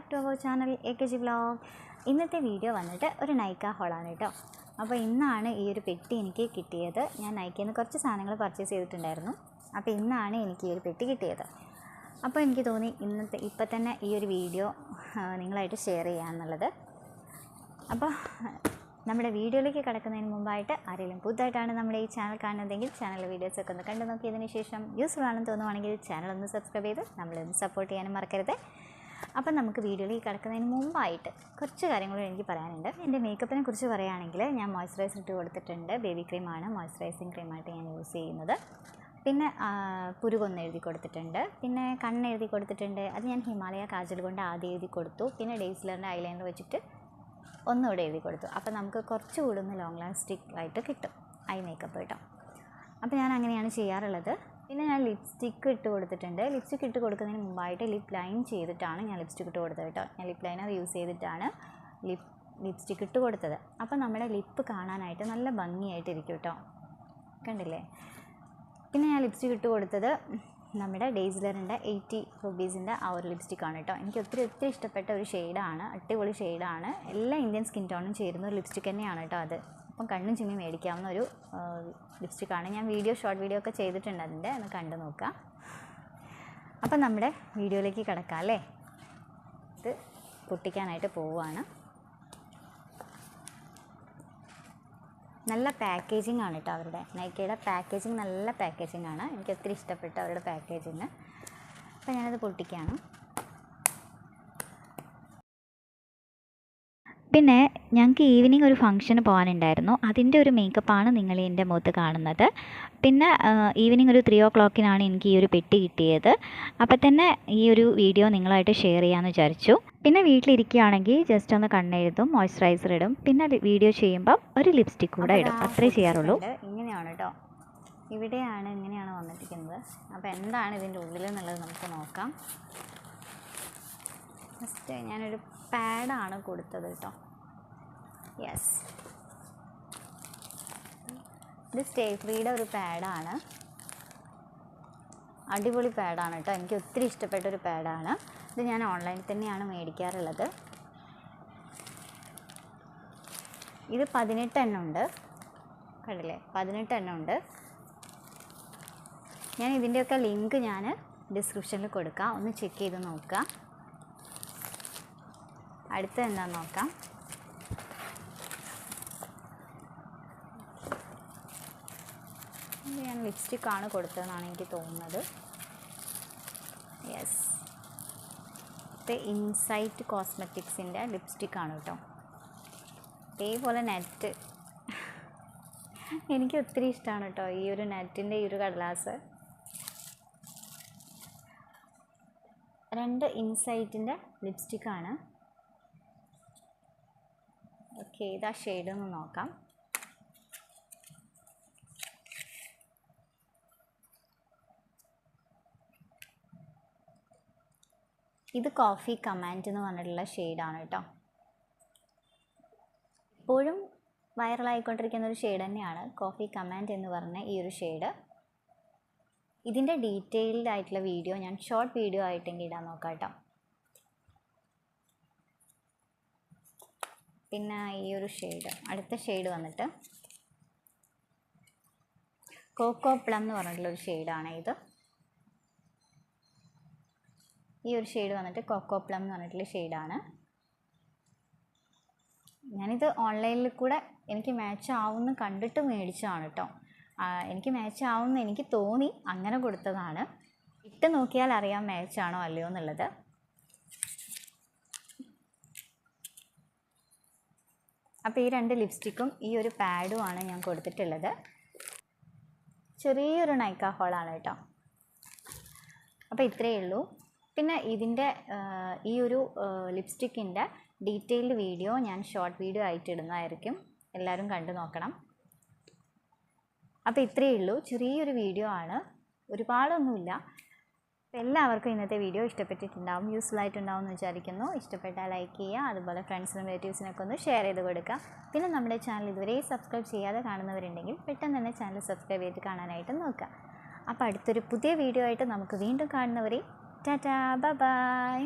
Back to our channel AKG vlog. ഇന്നത്തെ video വന്നിട്ട് ഒരു നൈക്ക ഹോളാണ് കേട്ടോ. അപ്പോൾ ഇന്നാണ് ഈ ഒരു പെട്ടി എനിക്ക് കിട്ടിയത്. ഞാൻ നൈക്കയിൽ നിന്ന് കുറച്ച് സാധനങ്ങൾ പർച്ചേസ് ചെയ്തിട്ടുണ്ടായിരുന്നു. അപ്പോൾ ഇന്നാണ് എനിക്ക് ഈ ഒരു പെട്ടി കിട്ടിയത്. അപ്പോൾ എനിക്ക് തോന്നി ഇപ്പം തന്നെ ഈ ഒരു വീഡിയോ നിങ്ങളായിട്ട് ഷെയർ ചെയ്യാമെന്നുള്ളത്. അപ്പോൾ നമ്മുടെ വീഡിയോയിലേക്ക് കിടക്കുന്നതിന് മുമ്പായിട്ട് ആരെങ്കിലും പുതുതായിട്ടാണ് നമ്മുടെ ഈ ചാനൽ കാണുന്നതെങ്കിൽ ചാനലിലെ വീഡിയോസൊക്കെ ഒന്ന് കണ്ടു നോക്കിയതിന് ശേഷം യൂസ്ഫുൾ ആണെന്ന് തോന്നുവാണെങ്കിൽ ചാനലൊന്ന് സബ്സ്ക്രൈബ് ചെയ്ത് നമ്മളൊന്ന് സപ്പോർട്ട് ചെയ്യാനും മറക്കരുത്. അപ്പം നമുക്ക് വീഡിയോയിലേക്ക് കിടക്കുന്നതിന് മുമ്പായിട്ട് കുറച്ച് കാര്യങ്ങളും എനിക്ക് പറയാനുണ്ട്. എൻ്റെ മേക്കപ്പിനെ കുറിച്ച് പറയുകയാണെങ്കിൽ ഞാൻ മോയ്സ്ചറൈസർ ഇട്ട് കൊടുത്തിട്ടുണ്ട്. ബേബി ക്രീമാണ് മോയ്സ്ചറൈസിങ് ക്രീമായിട്ട് ഞാൻ യൂസ് ചെയ്യുന്നത്. പിന്നെ പുരുകൊന്ന് എഴുതി കൊടുത്തിട്ടുണ്ട്. പിന്നെ കണ്ണ് എഴുതി കൊടുത്തിട്ടുണ്ട്. അത് ഞാൻ ഹിമാലയ കാജൽ കൊണ്ട് ആദ്യം എഴുതി കൊടുത്തു. പിന്നെ ഡേയ്സ്ലറിൻ്റെ ഐലൈനർ വെച്ചിട്ട് ഒന്നുകൂടെ എഴുതി കൊടുത്തു. അപ്പോൾ നമുക്ക് കുറച്ചുകൂടി ഒന്ന് ലോങ് ലാസ്റ്റിക് ആയിട്ട് കിട്ടും ഐ മേക്കപ്പ് കേട്ടോ. അപ്പോൾ ഞാൻ അങ്ങനെയാണ് ചെയ്യാറുള്ളത്. പിന്നെ ഞാൻ ലിപ്സ്റ്റിക്ക് ഇട്ട് കൊടുത്തിട്ടുണ്ട്. ലിപ്സ്റ്റിക്ക് ഇട്ട് കൊടുക്കുന്നതിന് മുമ്പായിട്ട് ലിപ്പ് ലൈൻ ചെയ്തിട്ടാണ് ഞാൻ ലിപ്സ്റ്റിക്ക് ഇട്ട് കൊടുത്തത് കേട്ടോ. ഞാൻ ലിപ്പ് ലൈനർ യൂസ് ചെയ്തിട്ടാണ് ലിപ്സ്റ്റിക്ക് ഇട്ട് കൊടുത്തത്. അപ്പോൾ നമ്മുടെ ലിപ്പ് കാണാനായിട്ട് നല്ല ഭംഗിയായിട്ടിരിക്കും കേട്ടോ. കണ്ടില്ലേ? പിന്നെ ഞാൻ ലിപ്സ്റ്റിക്ക് ഇട്ട് കൊടുത്തത് നമ്മുടെ ഡേയ്സ്ലറിൻ്റെ 80 റുപ്പീസിൻ്റെ ആ ഒരു ലിപ്സ്റ്റിക്കാണ് കേട്ടോ. എനിക്ക് ഒത്തിരി ഇഷ്ടപ്പെട്ട ഒരു ഷെയ്ഡാണ്. അടിപൊളി ഷെയ്ഡാണ്. എല്ലാ ഇന്ത്യൻ സ്കിൻ ടോണും ചേരുന്ന ഒരു ലിപ്സ്റ്റിക്ക് തന്നെയാണ് കേട്ടോ അത്. അപ്പം കണ്ണും ചിമ്മി മേടിക്കാവുന്ന ഒരു ലിപ്സ്റ്റിക്കാണ്. ഞാൻ ഷോർട്ട് വീഡിയോ ഒക്കെ ചെയ്തിട്ടുണ്ട് അതിൻ്റെ, ഒന്ന് കണ്ടു നോക്കാം. അപ്പം നമ്മുടെ വീഡിയോയിലേക്ക് കിടക്കാം അല്ലേ. ഇത് പൊട്ടിക്കാനായിട്ട് പോവുകയാണ്. നല്ല പാക്കേജിങ് ആണ് കേട്ടോ അവരുടെ. നൈക്കയുടെ പാക്കേജിങ് നല്ല പാക്കേജിങ് ആണ്. എനിക്ക് ഒത്തിരി ഇഷ്ടപ്പെട്ടു അവരുടെ പാക്കേജിങ്. അപ്പോൾ ഞാനത് പൊട്ടിക്കുകയാണ്. പിന്നെ ഞങ്ങൾക്ക് ഈവനിങ് ഒരു ഫംഗ്ഷന് പോകാനുണ്ടായിരുന്നു. അതിൻ്റെ ഒരു മേക്കപ്പാണ് നിങ്ങൾ എൻ്റെ മുഖത്ത് കാണുന്നത്. പിന്നെ ഈവനിങ് ഒരു 3 o'clock എനിക്ക് ഈ ഒരു പെട്ടി കിട്ടിയത്. അപ്പോൾ തന്നെ ഈ ഒരു വീഡിയോ നിങ്ങളായിട്ട് ഷെയർ ചെയ്യാമെന്ന് വിചാരിച്ചു. പിന്നെ വീട്ടിലിരിക്കുകയാണെങ്കിൽ ജസ്റ്റ് ഒന്ന് കണ്ണെഴുതും, മോയ്സ്ചറൈസർ ഇടും, പിന്നെ വീഡിയോ ചെയ്യുമ്പോൾ ഒരു ലിപ്സ്റ്റിക് കൂടെ ഇടും. അത്രേ ചെയ്യാറുള്ളൂ. ഇങ്ങനെയാണ് കേട്ടോ. ഇങ്ങനെയാണ് വന്നിരിക്കുന്നത്. അപ്പോൾ എന്താണ് ഇതിൻ്റെ ഉള്ളിൽ എന്നുള്ളത് നമുക്ക് നോക്കാം. ഫസ്റ്റ് ഞാനൊരു പാഡാണ് കൊടുത്തത് കേട്ടോ. യെസ്, ഇത് സ്റ്റേ ഫ്രീയുടെ ഒരു പാഡാണ്. അടിപൊളി പാഡാണ് കേട്ടോ. എനിക്ക് ഒത്തിരി ഇഷ്ടപ്പെട്ടൊരു പാഡാണ്. ഇത് ഞാൻ ഓൺലൈനിൽ തന്നെയാണ് മേടിക്കാറുള്ളത്. ഇത് 18 എണ്ണം ഉണ്ട്. കണ്ടില്ലേ? 18 എണ്ണം ഉണ്ട്. ഞാൻ ഇതിൻ്റെയൊക്കെ ലിങ്ക് ഞാൻ ഡിസ്ക്രിപ്ഷനിൽ കൊടുക്കാം. ഒന്ന് ചെക്ക് ചെയ്ത് നോക്കുക. അടുത്ത എന്താണെന്ന് നോക്കാം. ഞാൻ ലിപ്സ്റ്റിക്കാണ് കൊടുത്തതെന്നാണ് എനിക്ക് തോന്നുന്നത്. യെസ്, ഇത് ഇൻസൈറ്റ് കോസ്മെറ്റിക്സിൻ്റെ ലിപ്സ്റ്റിക്കാണ് കേട്ടോ. ഇതേപോലെ നെറ്റ് എനിക്ക് ഒത്തിരി ഇഷ്ടമാണ് കേട്ടോ ഈ ഒരു നെറ്റിൻ്റെ ഈ ഒരു കടലാസ്. 2 ഇൻസൈറ്റിൻ്റെ ലിപ്സ്റ്റിക്കാണ്. ഓക്കെ, ഇതാ ഷെയ്ഡ് ഒന്ന് നോക്കാം. ഇത് കോഫി കമാൻഡ് എന്ന് പറഞ്ഞിട്ടുള്ള ഷെയ്ഡാണ് കേട്ടോ. ഇപ്പോഴും വൈറലായിക്കൊണ്ടിരിക്കുന്ന ഒരു ഷെയ്ഡ് തന്നെയാണ് കോഫി കമാൻഡ് എന്ന് പറഞ്ഞ ഈ ഒരു ഷെയ്ഡ്. ഇതിൻ്റെ ഡീറ്റെയിൽഡ് ആയിട്ടുള്ള വീഡിയോ ഞാൻ ഷോർട്ട് വീഡിയോ ആയിട്ടെങ്കിൽ ഇടാൻ നോക്കാം കേട്ടോ. പിന്നെ ഈ ഒരു ഷെയ്ഡ്, അടുത്ത ഷെയ്ഡ് വന്നിട്ട് കോക്കോ പ്ലം എന്ന് പറഞ്ഞിട്ടുള്ളൊരു ഷെയ്ഡാണ് ഇത്. ഈ ഒരു ഷെയ്ഡ് വന്നിട്ട് കോക്കോ പ്ലം എന്ന് പറഞ്ഞിട്ടുള്ള ഷെയ്ഡാണ്. ഞാനിത് ഓൺലൈനിൽ കൂടെ എനിക്ക് മാച്ച് ആവുമെന്ന് കണ്ടിട്ട് മേടിച്ചതാണ് കേട്ടോ. എനിക്ക് മാച്ച് ആവുമെന്ന് എനിക്ക് തോന്നി, അങ്ങനെ കൊടുത്തതാണ്. ഇട്ട് നോക്കിയാൽ അറിയാം മാച്ചാണോ അല്ലയോ എന്നുള്ളത്. അപ്പോൾ ഈ 2 ലിപ്സ്റ്റിക്കും ഈ ഒരു പാഡുമാണ് ഞാൻ കൊടുത്തിട്ടുള്ളത്. ചെറിയൊരു നൈക്ക ഹോളാണ് കേട്ടോ. അപ്പോൾ ഇത്രയേ ഉള്ളൂ. പിന്നെ ഇതിൻ്റെ ഈ ഒരു ലിപ്സ്റ്റിക്കിൻ്റെ ഡീറ്റെയിൽഡ് വീഡിയോ ഞാൻ ഷോർട്ട് വീഡിയോ ആയിട്ട് ഇടുന്നതായിരിക്കും. എല്ലാവരും കണ്ടു നോക്കണം. അപ്പോൾ ഇത്രയേ ഉള്ളൂ. ചെറിയൊരു വീഡിയോ ആണ്, ഒരുപാടൊന്നുമില്ല. അപ്പോൾ എല്ലാവർക്കും ഇന്നത്തെ വീഡിയോ ഇഷ്ടപ്പെട്ടിട്ടുണ്ടാവും, യൂസ്ഫുൾ ആയിട്ടുണ്ടാവും എന്ന് വിചാരിക്കുന്നു. ഇഷ്ടപ്പെട്ടാൽ ലൈക്ക് ചെയ്യുക, അതുപോലെ ഫ്രണ്ട്സിനും റിലേറ്റീവ്സിനൊക്കെ ഒന്ന് ഷെയർ ചെയ്ത് കൊടുക്കുക. പിന്നെ നമ്മുടെ ചാനൽ ഇതുവരെ സബ്സ്ക്രൈബ് ചെയ്യാതെ കാണുന്നവരുണ്ടെങ്കിൽ പെട്ടെന്ന് തന്നെ ചാനൽ സബ്സ്ക്രൈബ് ചെയ്ത് കാണാനായിട്ട് നോക്കുക. അപ്പോൾ അടുത്തൊരു പുതിയ വീഡിയോ ആയിട്ട് നമുക്ക് വീണ്ടും കാണുന്നവരെ ടാറ്റാ, ബൈ ബൈ.